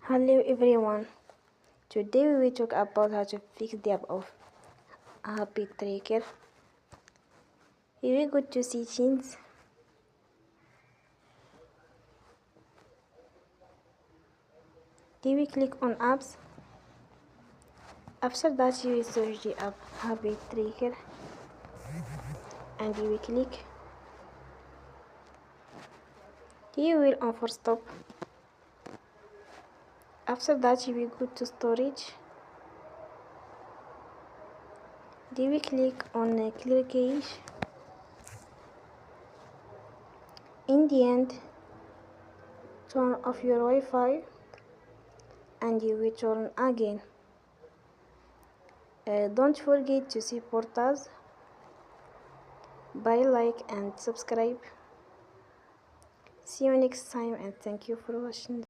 Hello everyone. Today we will talk about how to fix the app of Habit Tracker. Here we go to settings. Here we click on apps. After that you will search the app Habit Tracker and you will click. Here you will on for stop. After that you will go to storage. Then we click on clear cache. In the end, turn off your Wi-Fi and you will turn again. Don't forget to support us by like and subscribe. See you next time and thank you for watching.